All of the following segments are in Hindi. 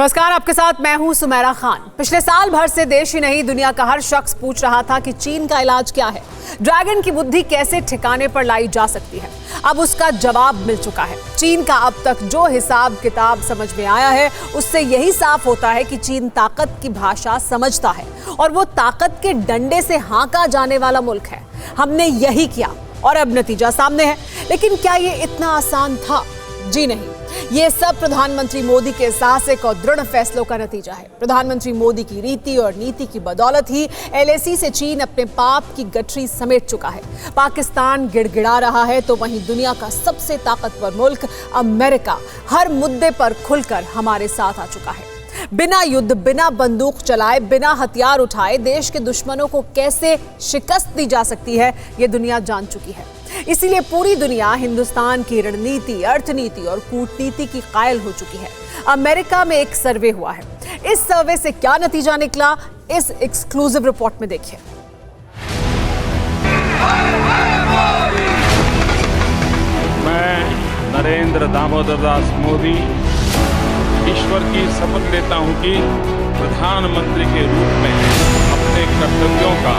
नमस्कार, आपके साथ मैं हूं सुमेरा खान। पिछले साल भर से देश ही नहीं दुनिया का हर शख्स पूछ रहा था कि चीन का इलाज क्या है, ड्रैगन की बुद्धि कैसे ठिकाने पर लाई जा सकती है। अब उसका जवाब मिल चुका है। चीन का अब तक जो हिसाब किताब समझ में आया है उससे यही साफ होता है कि चीन ताकत की भाषा समझता है और वो ताकत के डंडे से हाँका जाने वाला मुल्क है। हमने यही किया और अब नतीजा सामने है। लेकिन क्या ये इतना आसान था? जी नहीं, ये सब प्रधानमंत्री मोदी के साहसिक और दृढ़ फैसलों का नतीजा है। प्रधानमंत्री मोदी की रीति और नीति की बदौलत ही एलएसी से चीन अपने पाप की गठरी समेट चुका है। पाकिस्तान गिड़गिड़ा रहा है तो वहीं दुनिया का सबसे ताकतवर मुल्क अमेरिका हर मुद्दे पर खुलकर हमारे साथ आ चुका है। बिना युद्ध, बिना बंदूक चलाए, बिना हथियार उठाए देश के दुश्मनों को कैसे शिकस्त दी जा सकती है, ये दुनिया जान चुकी है। इसीलिए पूरी दुनिया हिंदुस्तान की रणनीति, अर्थनीति और कूटनीति की कायल हो चुकी है। अमेरिका में एक सर्वे हुआ है। इस सर्वे से क्या नतीजा निकला, इस एक्सक्लूसिव रिपोर्ट में देखिए। मैं नरेंद्र दामोदर दास मोदी ईश्वर की शपथ लेता हूं कि प्रधानमंत्री के रूप में अपने कर्तव्यों का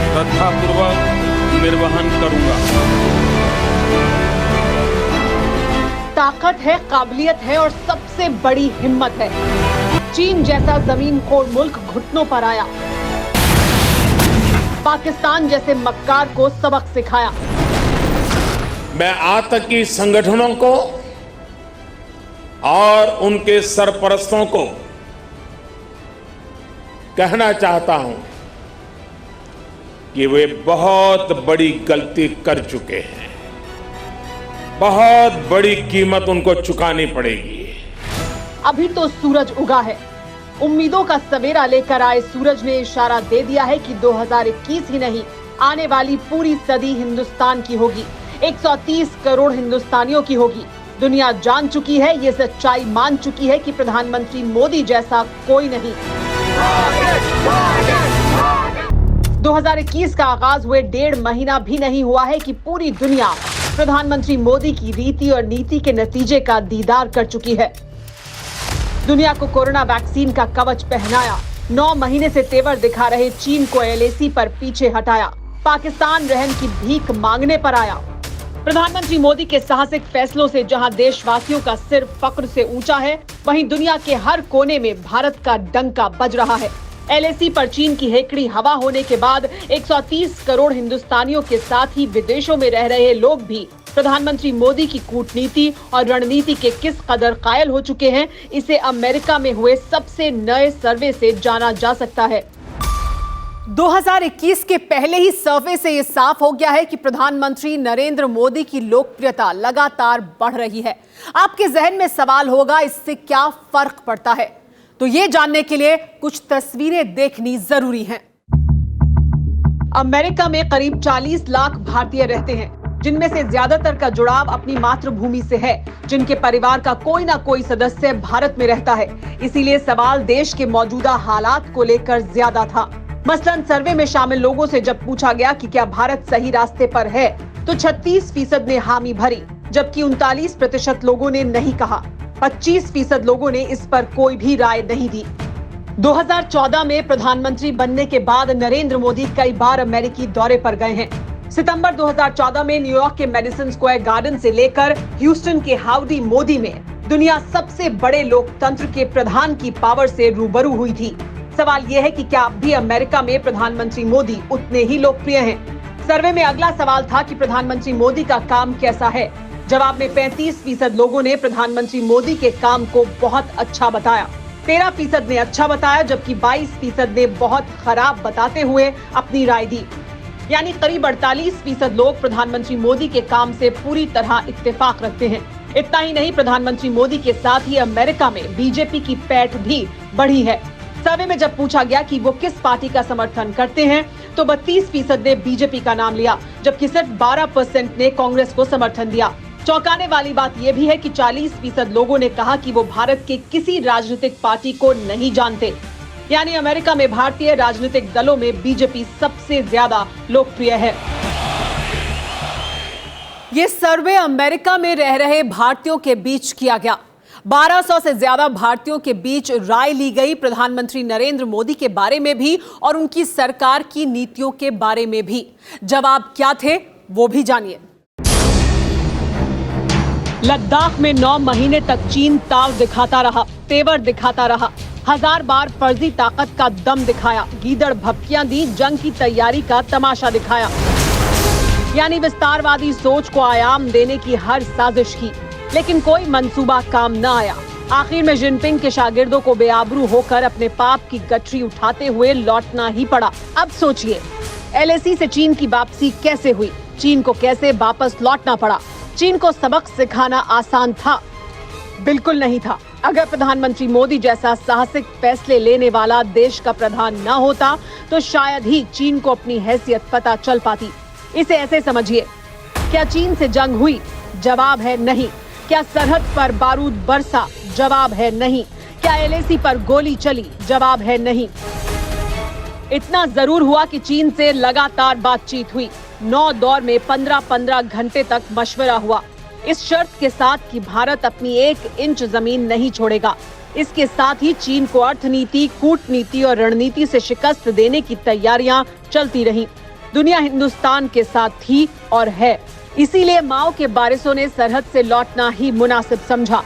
श्रद्धापूर्वक निर्वहन करूंगा। ताकत है, काबिलियत है और सबसे बड़ी हिम्मत है। चीन जैसा जमीन खोर मुल्क घुटनों पर आया, पाकिस्तान जैसे मक्कार को सबक सिखाया। मैं आतंकी संगठनों को और उनके सरपरस्तों को कहना चाहता हूं कि वे बहुत बड़ी गलती कर चुके हैं। बहुत बड़ी कीमत उनको चुकानी पड़ेगी। अभी तो सूरज उगा है। उम्मीदों का सवेरा लेकर आए सूरज ने इशारा दे दिया है कि 2021 ही नहीं, आने वाली पूरी सदी हिंदुस्तान की होगी। 130 करोड़ हिंदुस्तानियों की होगी। दुनिया जान चुकी है, ये सच्चाई मान चुकी है कि प्रधानमंत्री मोदी जैसा कोई नहीं। 2021 का आगाज हुए 1.5 महीना भी नहीं हुआ है कि पूरी दुनिया प्रधानमंत्री मोदी की रीति और नीति के नतीजे का दीदार कर चुकी है। दुनिया को कोरोना वैक्सीन का कवच पहनाया, 9 महीने से तेवर दिखा रहे चीन को एलएसी पर पीछे हटाया, पाकिस्तान रहम की भीख मांगने पर आया। प्रधानमंत्री मोदी के साहसिक फैसलों से जहां देशवासियों का सिर फक्र से ऊंचा है, वहीं दुनिया के हर कोने में भारत का डंका बज रहा है। एलएसी पर चीन की हेकड़ी हवा होने के बाद 130 करोड़ हिंदुस्तानियों के साथ ही विदेशों में रह रहे लोग भी प्रधानमंत्री मोदी की कूटनीति और रणनीति के किस कदर कायल हो चुके हैं, इसे अमेरिका में हुए सबसे नए सर्वे से जाना जा सकता है। 2021 के पहले ही सर्वे से ये साफ हो गया है कि प्रधानमंत्री नरेंद्र मोदी की लोकप्रियता लगातार बढ़ रही है। आपके जहन में सवाल होगा, इससे क्या फर्क पड़ता है? तो ये जानने के लिए कुछ तस्वीरें देखनी जरूरी हैं। अमेरिका में करीब 40 लाख भारतीय रहते हैं, जिनमें से ज्यादातर का जुड़ाव अपनी मातृभूमि से है, जिनके परिवार का कोई ना कोई सदस्य भारत में रहता है। इसीलिए सवाल देश के मौजूदा हालात को लेकर ज्यादा था। मसलन सर्वे में शामिल लोगों से जब पूछा गया कि क्या भारत सही रास्ते पर है, तो 36% ने हामी भरी, जबकि 39% लोगों ने नहीं कहा। 25% लोगों ने इस पर कोई भी राय नहीं दी। 2014 में प्रधानमंत्री बनने के बाद नरेंद्र मोदी कई बार अमेरिकी दौरे पर गए हैं। सितंबर 2014 में न्यूयॉर्क के मेडिसन स्क्वायर गार्डन से लेकर ह्यूस्टन के हाउडी मोदी में दुनिया सबसे बड़े लोकतंत्र के प्रधान की पावर से रूबरू हुई थी। सवाल यह है कि क्या अब भी अमेरिका में प्रधानमंत्री मोदी उतने ही लोकप्रिय हैं? सर्वे में अगला सवाल था कि प्रधानमंत्री मोदी का काम कैसा है। जवाब में 35% लोगों ने प्रधानमंत्री मोदी के काम को बहुत अच्छा बताया, 13% ने अच्छा बताया, जबकि 22% ने बहुत खराब बताते हुए अपनी राय दी। यानी करीब 48% लोग प्रधानमंत्री मोदी के काम से पूरी तरह इत्तेफाक रखते हैं। इतना ही नहीं, प्रधानमंत्री मोदी के साथ ही अमेरिका में बीजेपी की पैठ भी बढ़ी है। सर्वे में जब पूछा गया कि वो किस पार्टी का समर्थन करते हैं, तो 32% ने बीजेपी का नाम लिया, जबकि सिर्फ 12% ने कांग्रेस को समर्थन दिया। चौंकाने वाली बात यह भी है कि 40% लोगों ने कहा कि वो भारत के किसी राजनीतिक पार्टी को नहीं जानते। यानी अमेरिका में भारतीय राजनीतिक दलों में बीजेपी सबसे ज्यादा लोकप्रिय है। ये सर्वे अमेरिका में रह रहे भारतीयों के बीच किया गया। 1200 से ज्यादा भारतीयों के बीच राय ली गई प्रधानमंत्री नरेंद्र मोदी के बारे में भी और उनकी सरकार की नीतियों के बारे में भी। जवाब क्या थे वो भी जानिए। लद्दाख में 9 महीने तक चीन ताव दिखाता रहा, तेवर दिखाता रहा, 1000 बार फर्जी ताकत का दम दिखाया, गीदड़ भपकियां दी, जंग की तैयारी का तमाशा दिखाया। यानी विस्तारवादी सोच को आयाम देने की हर साजिश की, लेकिन कोई मंसूबा काम न आया। आखिर में जिनपिंग के शागिर्दों को बेआबरू होकर अपने पाप की गठरी उठाते हुए लौटना ही पड़ा। अब सोचिए, LAC से चीन की वापसी कैसे हुई? चीन को कैसे वापस लौटना पड़ा? चीन को सबक सिखाना आसान था? बिल्कुल नहीं था। अगर प्रधानमंत्री मोदी जैसा साहसिक फैसले लेने वाला देश का प्रधान न होता तो शायद ही चीन को अपनी हैसियत पता चल पाती। इसे ऐसे समझिए, क्या चीन से जंग हुई? जवाब है नहीं। क्या सरहद पर बारूद बरसा? जवाब है नहीं। क्या LAC पर गोली चली? जवाब है नहीं। इतना जरूर हुआ कि चीन से लगातार बातचीत हुई। 9 दौर में 15-15 घंटे तक मशवरा हुआ, इस शर्त के साथ कि भारत अपनी 1 इंच जमीन नहीं छोड़ेगा। इसके साथ ही चीन को अर्थनीति, कूटनीति और रणनीति से शिकस्त देने की तैयारियां चलती रहीं। दुनिया हिंदुस्तान के साथ थी और है, इसीलिए माओ के वारिसों ने सरहद से लौटना ही मुनासिब समझा।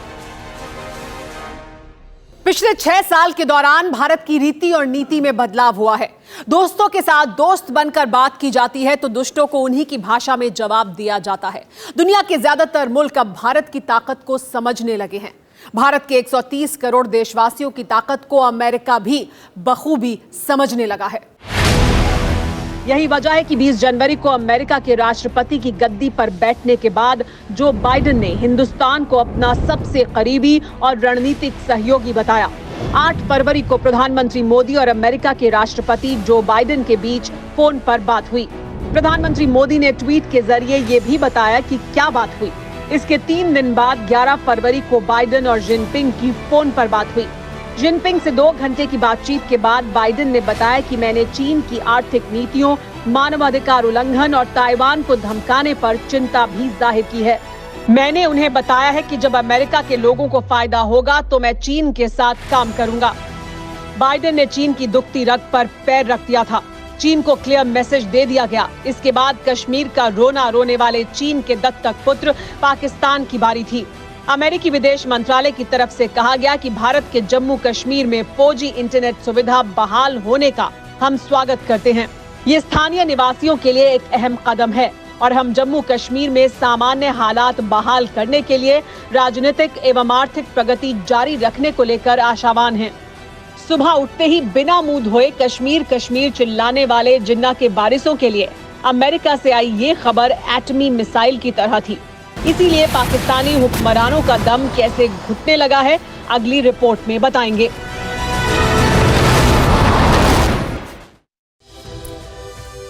पिछले 6 साल के दौरान भारत की रीति और नीति में बदलाव हुआ है। दोस्तों के साथ दोस्त बनकर बात की जाती है तो दुष्टों को उन्हीं की भाषा में जवाब दिया जाता है। दुनिया के ज्यादातर मुल्क अब भारत की ताकत को समझने लगे हैं। भारत के 130 करोड़ देशवासियों की ताकत को अमेरिका भी बखूबी समझने लगा है। यही वजह है कि 20 जनवरी को अमेरिका के राष्ट्रपति की गद्दी पर बैठने के बाद जो बाइडेन ने हिंदुस्तान को अपना सबसे करीबी और रणनीतिक सहयोगी बताया। 8 फरवरी को प्रधानमंत्री मोदी और अमेरिका के राष्ट्रपति जो बाइडेन के बीच फोन पर बात हुई। प्रधानमंत्री मोदी ने ट्वीट के जरिए ये भी बताया कि क्या बात हुई। इसके 3 दिन बाद 11 फरवरी को बाइडेन और जिनपिंग की फोन पर बात हुई। जिनपिंग से 2 घंटे की बातचीत के बाद बाइडेन ने बताया कि मैंने चीन की आर्थिक नीतियों, मानवाधिकार उल्लंघन और ताइवान को धमकाने पर चिंता भी जाहिर की है। मैंने उन्हें बताया है कि जब अमेरिका के लोगों को फायदा होगा तो मैं चीन के साथ काम करूंगा। बाइडेन ने चीन की दुखती रग पर पैर रख दिया था। चीन को क्लियर मैसेज दे दिया गया। इसके बाद कश्मीर का रोना रोने वाले चीन के दत्तक पुत्र पाकिस्तान की बारी थी। अमेरिकी विदेश मंत्रालय की तरफ से कहा गया कि भारत के जम्मू कश्मीर में 4G इंटरनेट सुविधा बहाल होने का हम स्वागत करते हैं। ये स्थानीय निवासियों के लिए एक अहम कदम है और हम जम्मू कश्मीर में सामान्य हालात बहाल करने के लिए राजनीतिक एवं आर्थिक प्रगति जारी रखने को लेकर आशावान हैं। सुबह उठते ही बिना मुंह धोए कश्मीर कश्मीर चिल्लाने वाले जिन्ना के वारिसों के लिए अमेरिका से आई ये खबर एटमी मिसाइल की तरह थी। इसीलिए पाकिस्तानी हुक्मरानों का दम कैसे घुटने लगा है, अगली रिपोर्ट में बताएंगे।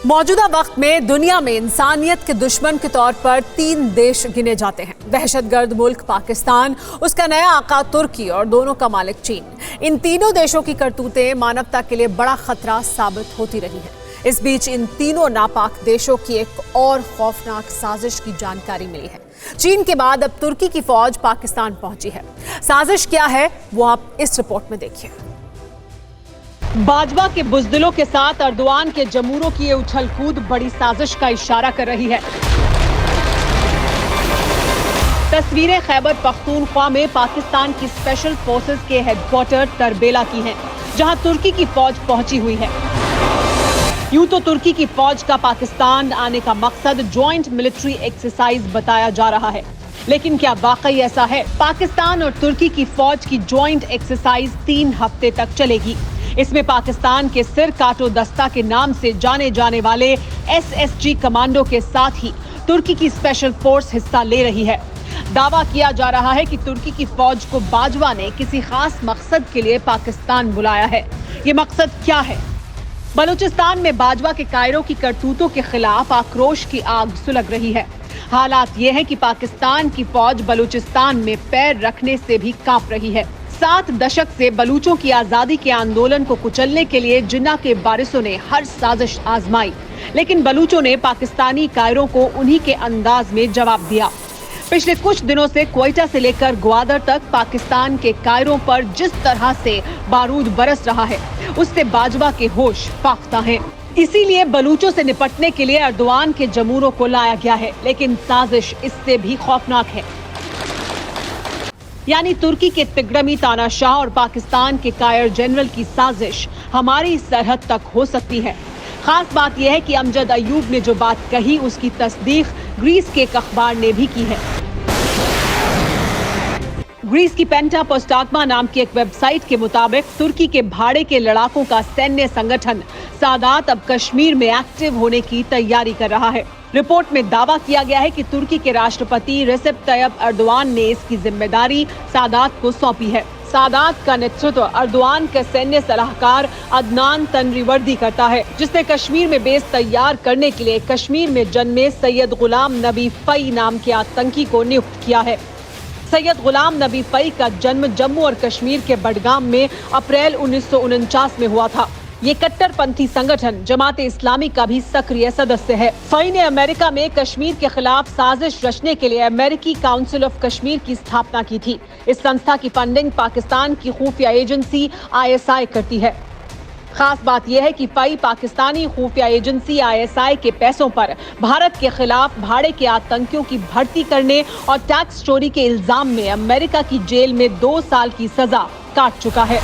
मौजूदा वक्त में दुनिया में इंसानियत के दुश्मन के तौर पर 3 देश गिने जाते हैं। दहशतगर्द मुल्क पाकिस्तान, उसका नया आका तुर्की और दोनों का मालिक चीन। इन तीनों देशों की करतूतें मानवता के लिए बड़ा खतरा साबित होती रही हैं। इस बीच इन तीनों नापाक देशों की एक और खौफनाक साजिश की जानकारी मिली है। चीन के बाद अब तुर्की की फौज पाकिस्तान पहुंची है। साजिश क्या है वो आप इस रिपोर्ट में देखिए। बाजवा के बुजदिलों के साथ अर्दोआन के जमूरों की ये उछल कूद बड़ी साजिश का इशारा कर रही है। तस्वीरें खैबर पख्तूनख्वा में पाकिस्तान की स्पेशल फोर्सेस के हेडक्वार्टर तरबेला की हैं, जहां तुर्की की फौज पहुंची हुई है। यूं तो तुर्की की फौज का पाकिस्तान आने का मकसद ज्वाइंट मिलिट्री एक्सरसाइज बताया जा रहा है, लेकिन क्या वाकई ऐसा है? पाकिस्तान और तुर्की की फौज की ज्वाइंट एक्सरसाइज 3 हफ्ते तक चलेगी। इसमें पाकिस्तान के सिर काटो दस्ता के नाम से जाने जाने वाले SSG कमांडो के साथ ही तुर्की की स्पेशल फोर्स हिस्सा ले रही है। दावा किया जा रहा है कि तुर्की की फौज को बाजवा ने किसी खास मकसद के लिए पाकिस्तान बुलाया है। ये मकसद क्या है? बलूचिस्तान में बाजवा के कायरों की करतूतों के खिलाफ आक्रोश की आग सुलग रही है। हालात ये है कि पाकिस्तान की फौज बलूचिस्तान में पैर रखने से भी कांप रही है। 7 दशक से बलूचों की आजादी के आंदोलन को कुचलने के लिए जिन्ना के वारिसों ने हर साजिश आजमाई, लेकिन बलूचों ने पाकिस्तानी कायरों को उन्हीं के अंदाज में जवाब दिया। पिछले कुछ दिनों से क्वेटा से लेकर ग्वादर तक पाकिस्तान के कायरों पर जिस तरह से बारूद बरस रहा है, उससे बाजवा के होश फाख्ता हैं। इसीलिए बलूचों से निपटने के लिए अर्दवान के जमूरों को लाया गया है, लेकिन साजिश इससे भी खौफनाक है। यानी तुर्की के तिगड़मी तानाशाह और पाकिस्तान के कायर जनरल की साजिश हमारी सरहद तक हो सकती है। खास बात यह है कि अमजद अयूब ने जो बात कही, उसकी तस्दीक ग्रीस के एक अखबार ने भी की है। ग्रीस की पेंटा पोस्टाग्मा नाम की एक वेबसाइट के मुताबिक तुर्की के भाड़े के लड़ाकों का सैन्य संगठन सादात अब कश्मीर में एक्टिव होने की तैयारी कर रहा है। रिपोर्ट में दावा किया गया है कि तुर्की के राष्ट्रपति रेसिप तैयब अर्दोआन ने इसकी जिम्मेदारी सादात को सौंपी है। सादात का नेतृत्व अर्दोआन के सैन्य सलाहकार अदनान तनरीवर्दी करता है, जिसने कश्मीर में बेस तैयार करने के लिए कश्मीर में जन्मे सैयद गुलाम नबी फई नाम के आतंकी को नियुक्त किया है। सैयद गुलाम नबी फई का जन्म जम्मू और कश्मीर के बडगाम में अप्रैल 1949 में हुआ था। ये कट्टरपंथी संगठन जमाते इस्लामी का भी सक्रिय सदस्य है। फई ने अमेरिका में कश्मीर के खिलाफ साजिश रचने के लिए अमेरिकी काउंसिल ऑफ कश्मीर की स्थापना की थी। इस संस्था की फंडिंग पाकिस्तान की खुफिया एजेंसी ISI करती है। खास बात यह है कि फई पाकिस्तानी खुफिया एजेंसी ISI के पैसों पर भारत के खिलाफ भाड़े के आतंकियों की भर्ती करने और टैक्स चोरी के इल्जाम में अमेरिका की जेल में 2 साल की सजा काट चुका है।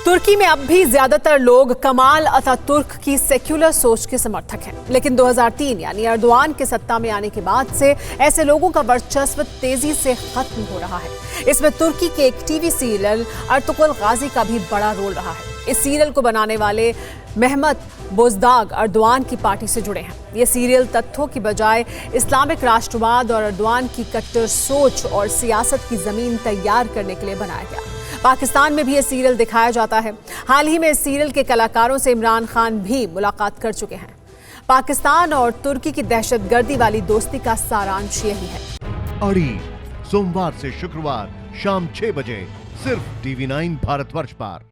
तुर्की में अब भी ज्यादातर लोग कमाल अतातुर्क की सेक्युलर सोच के समर्थक हैं, लेकिन 2003 यानी अर्दोआन के सत्ता में आने के बाद से ऐसे लोगों का वर्चस्व तेजी से खत्म हो रहा है। इसमें तुर्की के एक टीवी सीरियल अर्तुगरुल गाजी का भी बड़ा रोल रहा है। इस सीरियल को बनाने वाले मेहमत बोजदाग अर्दोआन की पार्टी से जुड़े हैं। ये सीरियल तथ्यों की बजाय इस्लामिक राष्ट्रवाद और अर्दोआन की कट्टर सोच और सियासत की जमीन तैयार करने के लिए बनाया गया। पाकिस्तान में भी ये सीरियल दिखाया जाता है। हाल ही में इस सीरियल के कलाकारों से इमरान खान भी मुलाकात कर चुके हैं। पाकिस्तान और तुर्की की दहशतगर्दी वाली दोस्ती का सारांश यही है। अड़ी सोमवार से शुक्रवार शाम 6 बजे सिर्फ TV9 भारतवर्ष पर।